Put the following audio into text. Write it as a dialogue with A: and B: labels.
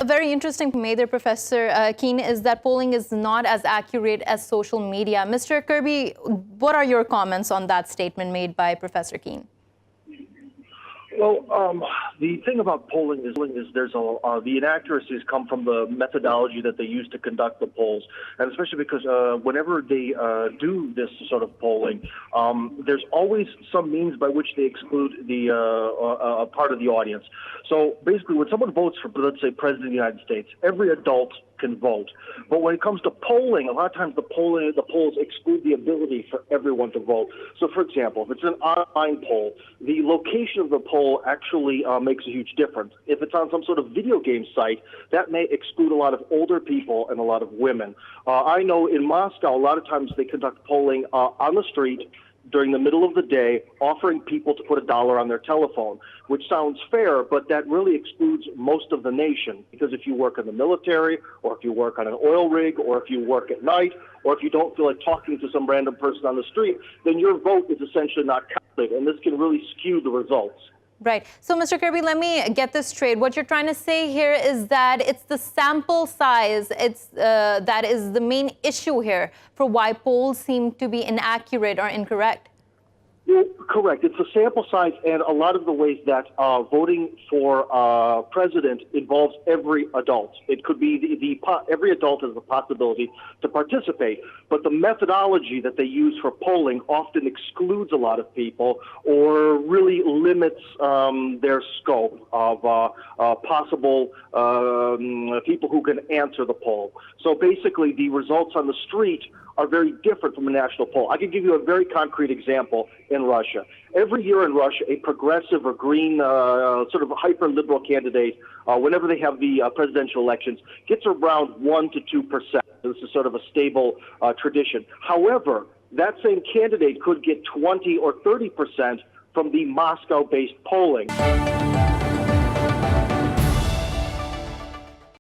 A: a very interesting point made there, Professor Keene, is that polling is not as accurate as social media. Mr. Kirby, what are your comments on that statement made by Professor Keene?
B: Well, the thing about polling is the inaccuracies come from the methodology that they use to conduct the polls, and especially because whenever they do this sort of polling, there's always some means by which they exclude the a part of the audience. So basically, when someone votes for, let's say, President of the United States, every adult can vote. But when it comes to polling, a lot of times the polls exclude the ability for everyone to vote. So, for example, if it's an online poll, the location of the poll actually makes a huge difference. If it's on some sort of video game site, that may exclude a lot of older people and a lot of women. I know in Moscow, a lot of times they conduct polling on the street during the middle of the day, offering people to put $1 on their telephone, which sounds fair, but that really excludes most of the nation. Because if you work in the military, or if you work on an oil rig, or if you work at night, or if you don't feel like talking to some random person on the street, then your vote is essentially not counted, and this can really skew the results.
A: Right. So, Mr. Kirby, let me get this straight. What you're trying to say here is that it's the sample size that is the main issue here for why polls seem to be inaccurate or incorrect.
B: Correct. It's the sample size and a lot of the ways that voting for president involves every adult. It could be every adult has the possibility to participate, but the methodology that they use for polling often excludes a lot of people or really limits their scope of possible people who can answer the poll. So basically, the results on the street are very different from a national poll. I can give you a very concrete example in Russia. Every year in Russia, a progressive or green, sort of hyper-liberal candidate, whenever they have the presidential elections, gets around 1% to 2%. This is sort of a stable tradition. However, that same candidate could get 20 or 30% from the Moscow-based polling.